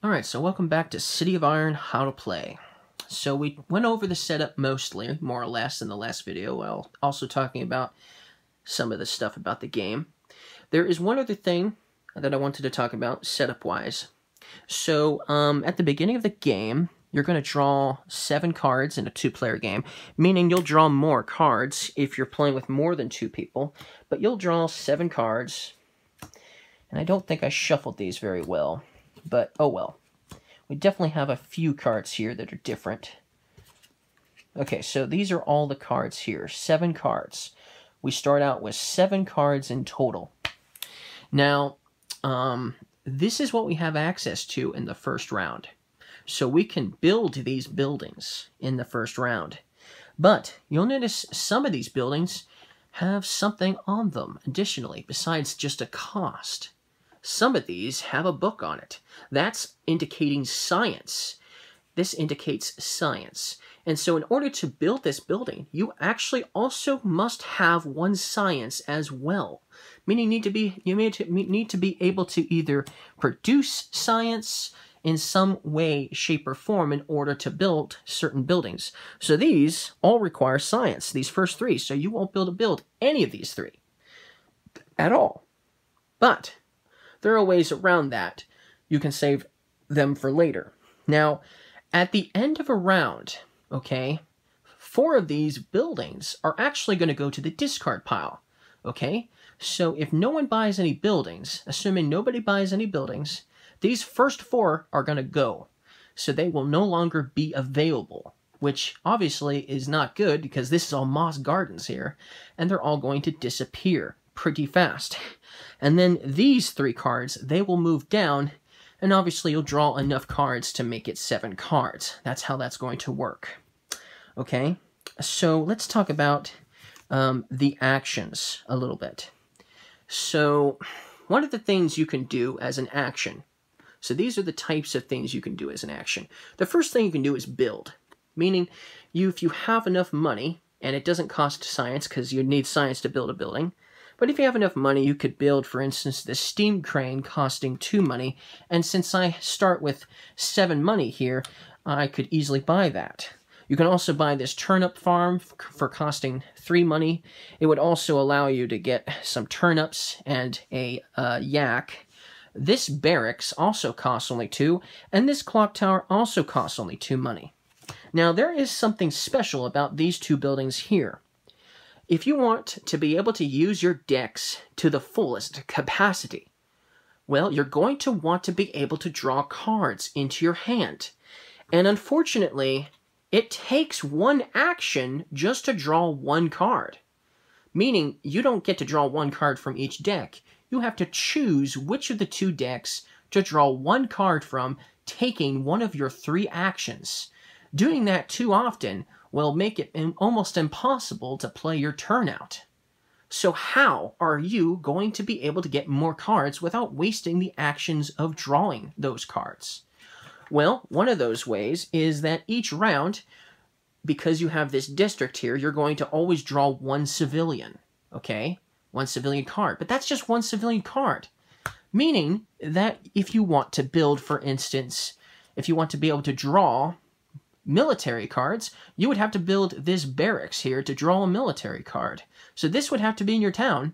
Alright, so welcome back to City of Iron, How to Play. So we went over the setup mostly, more or less, in the last video, while also talking about some of the stuff about the game. There is one other thing that I wanted to talk about, setup-wise. So, at the beginning of the game, you're going to draw 7 cards in a 2-player game, meaning you'll draw more cards if you're playing with more than 2 people, but you'll draw 7 cards, and I don't think I shuffled these very well. But, oh well. We definitely have a few cards here that are different. Okay, so these are all the cards here. 7 cards. We start out with 7 cards in total. Now, this is what we have access to in the first round. So we can build these buildings in the first round. But you'll notice some of these buildings have something on them additionally, besides just a cost. Some of these have a book on it. That's indicating science. This indicates science. And so in order to build this building, you actually also must have one science as well. Meaning you need to be able to either produce science in some way, shape, or form in order to build certain buildings. So these all require science, these first 3. So you won't be able to build any of these 3 at all. But there are ways around that. You can save them for later. Now, at the end of a round, okay, 4 of these buildings are actually going to go to the discard pile, okay? So if no one buys any buildings, assuming nobody buys any buildings, these first 4 are going to go. So they will no longer be available, which obviously is not good because this is all Moss Gardens here, and they're all going to disappear pretty fast. And then these 3 cards, they will move down, and obviously you'll draw enough cards to make it 7 cards. That's how that's going to work. Okay, so let's talk about the actions a little bit. So one of the things you can do as an action, so these are the types of things you can do as an action. The first thing you can do is build, meaning if you have enough money, and it doesn't cost science because you need science to build a building, but if you have enough money, you could build, for instance, the steam crane costing 2 money, and since I start with 7 money here, I could easily buy that. You can also buy this turnip farm for costing 3 money. It would also allow you to get some turnips and a yak. This barracks also costs only 2, and this clock tower also costs only 2 money. Now, there is something special about these 2 buildings here. If you want to be able to use your decks to the fullest capacity, well, you're going to want to be able to draw cards into your hand. And unfortunately, it takes 1 action just to draw 1 card. Meaning, you don't get to draw 1 card from each deck. You have to choose which of the 2 decks to draw 1 card from, taking one of your 3 actions. Doing that too often will make it almost impossible to play your turn out. So how are you going to be able to get more cards without wasting the actions of drawing those cards? Well, one of those ways is that each round, because you have this district here, you're going to always draw 1 civilian, okay? 1 civilian card, but that's just 1 civilian card. Meaning that if you want to build, for instance, if you want to be able to draw military cards, you would have to build this barracks here to draw a military card. So this would have to be in your town,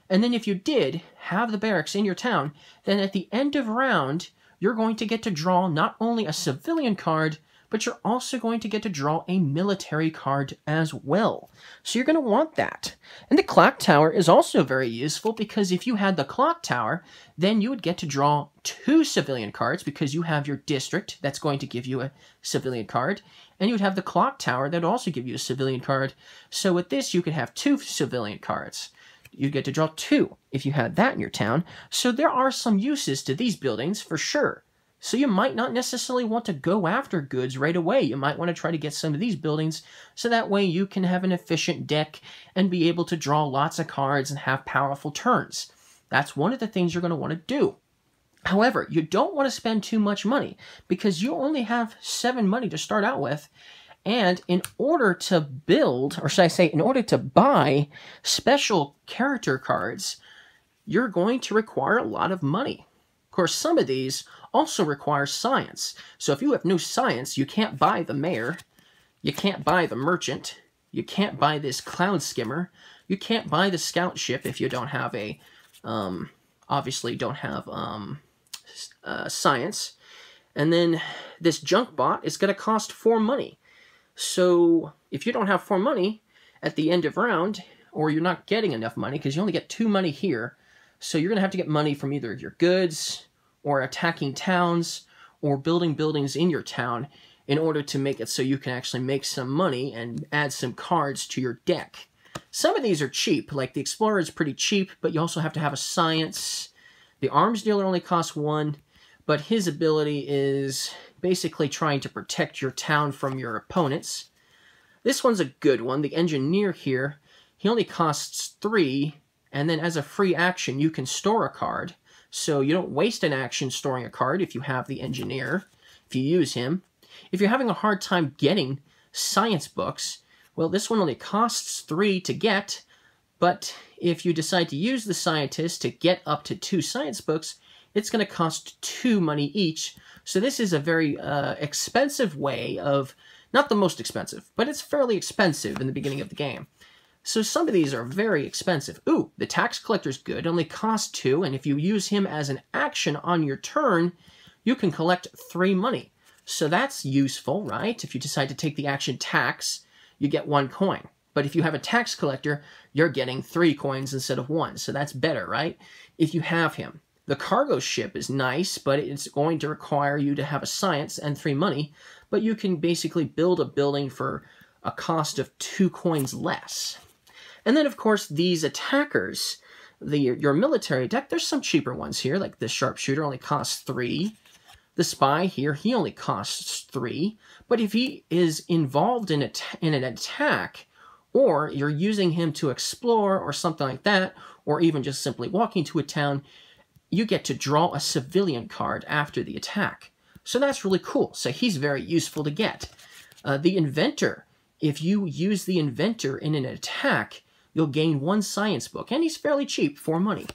and then if you did have the barracks in your town, then at the end of round, you're going to get to draw not only a civilian card, but you're also going to get to draw a military card as well. So you're going to want that. And the clock tower is also very useful because if you had the clock tower, then you would get to draw 2 civilian cards because you have your district that's going to give you a civilian card, and you would have the clock tower that would also give you a civilian card. So with this, you could have 2 civilian cards. You'd get to draw 2 if you had that in your town. So there are some uses to these buildings for sure. So you might not necessarily want to go after goods right away. You might want to try to get some of these buildings so that way you can have an efficient deck and be able to draw lots of cards and have powerful turns. That's one of the things you're going to want to do. However, you don't want to spend too much money because you only have 7 money to start out with. And in order to build, or should I say, in order to buy special character cards, you're going to require a lot of money. course, some of these also require science. So if you have no science, you can't buy the mayor, you can't buy the merchant, you can't buy this cloud skimmer, you can't buy the scout ship if you don't have a, obviously don't have science. And then this junk bot is going to cost 4 money. So if you don't have 4 money at the end of round, or you're not getting enough money, because you only get 2 money here, so you're going to have to get money from either your goods, or attacking towns, or building buildings in your town in order to make it so you can actually make some money and add some cards to your deck. Some of these are cheap, like the Explorer is pretty cheap, but you also have to have a science. The Arms Dealer only costs 1, but his ability is basically trying to protect your town from your opponents. This one's a good one. The Engineer here, he only costs 3, and then as a free action, you can store a card. So you don't waste an action storing a card if you have the Engineer, if you use him. If you're having a hard time getting science books, well, this one only costs 3 to get, but if you decide to use the Scientist to get up to 2 science books, it's going to cost 2 money each. So this is a very expensive way of, not the most expensive, but it's fairly expensive in the beginning of the game. So some of these are very expensive. Ooh, the Tax Collector's good, only costs 2, and if you use him as an action on your turn, you can collect 3 money. So that's useful, right? If you decide to take the action Tax, you get 1 coin. But if you have a Tax Collector, you're getting 3 coins instead of 1, so that's better, right? If you have him. The Cargo Ship is nice, but it's going to require you to have a science and 3 money, but you can basically build a building for a cost of 2 coins less. And then, of course, these attackers, your military deck, there's some cheaper ones here, like the Sharpshooter only costs 3. The Spy here, he only costs 3. But if he is involved in an attack, or you're using him to explore or something like that, or even just simply walking to a town, you get to draw a civilian card after the attack. So that's really cool. So he's very useful to get. The Inventor, if you use the Inventor in an attack, you'll gain 1 science book, and he's fairly cheap, 4 money.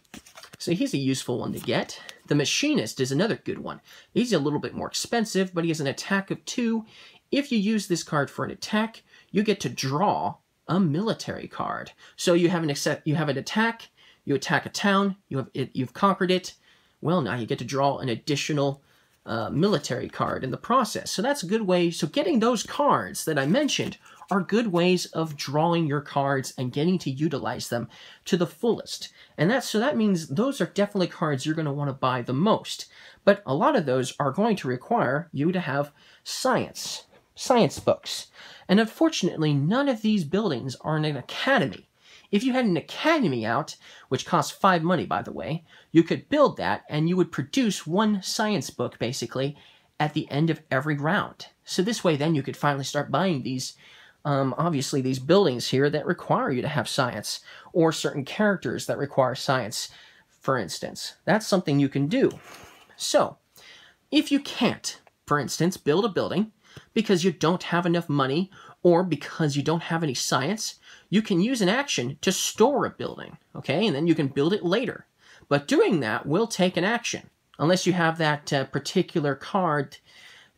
So he's a useful one to get. The Machinist is another good one. He's a little bit more expensive, but he has an attack of 2. If you use this card for an attack, you get to draw a military card. So you have an attack, you attack a town, you've conquered it. Well, now you get to draw an additional military card in the process. So that's a good way. So getting those cards that I mentioned are good ways of drawing your cards and getting to utilize them to the fullest. And that means those are definitely cards you're going to want to buy the most. But a lot of those are going to require you to have science books. And unfortunately, none of these buildings are in an academy. If you had an academy out, which costs 5 money, by the way, you could build that and you would produce 1 science book, basically, at the end of every round. So this way, then, you could finally start buying these, obviously, these buildings here that require you to have science, or certain characters that require science, for instance. That's something you can do. So, if you can't, for instance, build a building because you don't have enough money or because you don't have any science, you can use an action to store a building, okay? And then you can build it later. But doing that will take an action, unless you have that particular card,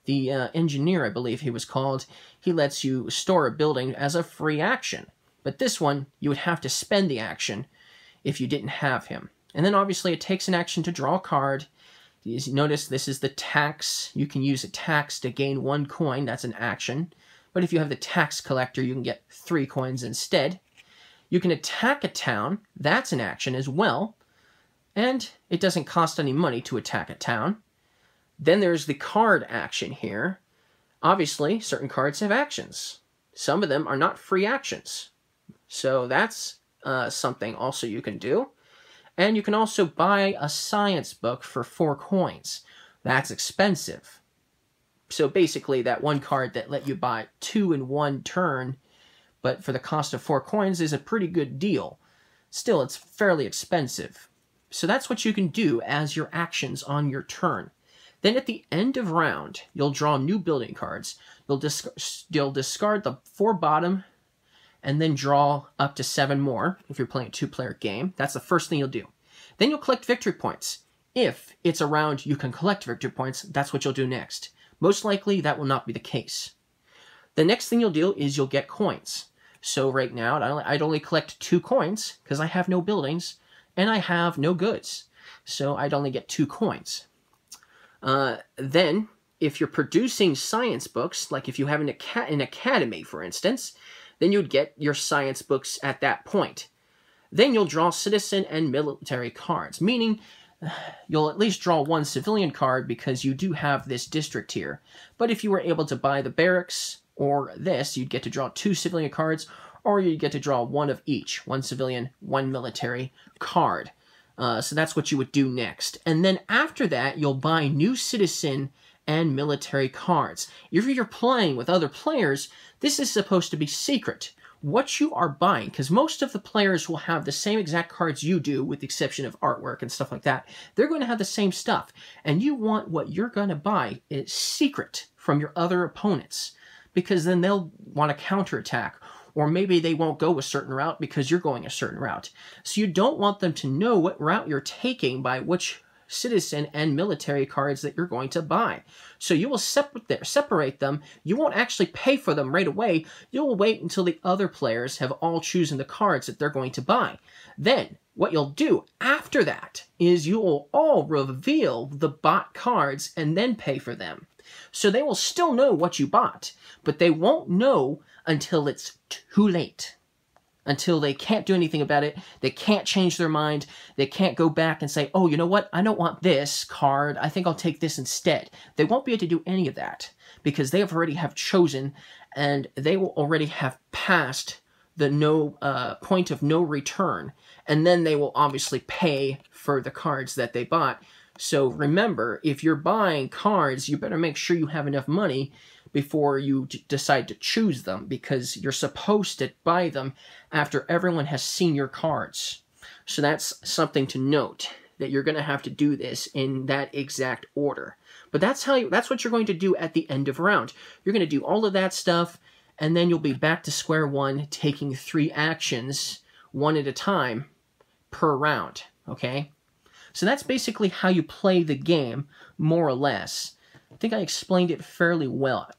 the Engineer, I believe he was called. He lets you store a building as a free action. But this one, you would have to spend the action if you didn't have him. And then obviously it takes an action to draw a card. You notice this is the Tax. You can use a Tax to gain 1 coin. That's an action. But if you have the Tax Collector, you can get 3 coins instead. You can attack a town. That's an action as well. And it doesn't cost any money to attack a town. Then there's the card action here. Obviously, certain cards have actions. Some of them are not free actions. So that's something also you can do. And you can also buy a science book for 4 coins. That's expensive. So basically, that 1 card that let you buy 2 in 1 turn, but for the cost of 4 coins, is a pretty good deal. Still, it's fairly expensive. So that's what you can do as your actions on your turn. Then at the end of round, you'll draw new building cards. You'll discard the 4 bottom, and then draw up to 7 more if you're playing a 2-player game. That's the first thing you'll do. Then you'll collect victory points. if it's a round you can collect victory points, that's what you'll do next. Most likely, that will not be the case. The next thing you'll do is you'll get coins. So right now, I'd only collect 2 coins because I have no buildings and I have no goods. So I'd only get 2 coins. Then, if you're producing science books, like if you have an academy, for instance, then you'd get your science books at that point. Then you'll draw citizen and military cards, meaning you'll at least draw 1 civilian card because you do have this district here. But if you were able to buy the barracks or this, you'd get to draw 2 civilian cards, or you'd get to draw 1 of each, 1 civilian, 1 military card. So that's what you would do next. And then after that, you'll buy new citizen and military cards. If you're playing with other players, this is supposed to be secret. What you are buying, because most of the players will have the same exact cards you do, with the exception of artwork and stuff like that. They're going to have the same stuff. And you want what you're going to buy is secret from your other opponents, because then they'll want to counterattack. Or maybe they won't go a certain route because you're going a certain route. So you don't want them to know what route you're taking by which citizen and military cards that you're going to buy. So you will separate them. You won't actually pay for them right away. You'll wait until the other players have all chosen the cards that they're going to buy. Then, what you'll do after that is you will all reveal the bought cards and then pay for them. So they will still know what you bought, but they won't know until it's too late. Until they can't do anything about it, they can't change their mind, they can't go back and say, oh, you know what, I don't want this card, I think I'll take this instead. They won't be able to do any of that, because they already have chosen, and they will already have passed the point of no return, and then they will obviously pay for the cards that they bought. So remember, if you're buying cards, you better make sure you have enough money before you decide to choose them, because you're supposed to buy them after everyone has seen your cards. So that's something to note, that you're going to have to do this in that exact order. But that's what you're going to do at the end of a round. You're going to do all of that stuff, and then you'll be back to square one, taking 3 actions, 1 at a time, per round, okay? So that's basically how you play the game, more or less. I think I explained it fairly well.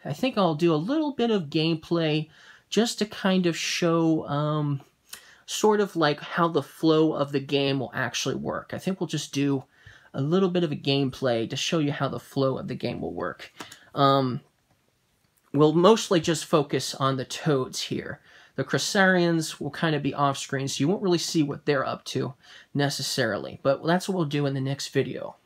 I think I'll do a little bit of gameplay just to kind of show sort of like how the flow of the game will actually work. I think we'll just do a little bit of a gameplay to show you how the flow of the game will work. We'll mostly just focus on the toads here. The Cressarians will kind of be off screen, so you won't really see what they're up to necessarily. But that's what we'll do in the next video.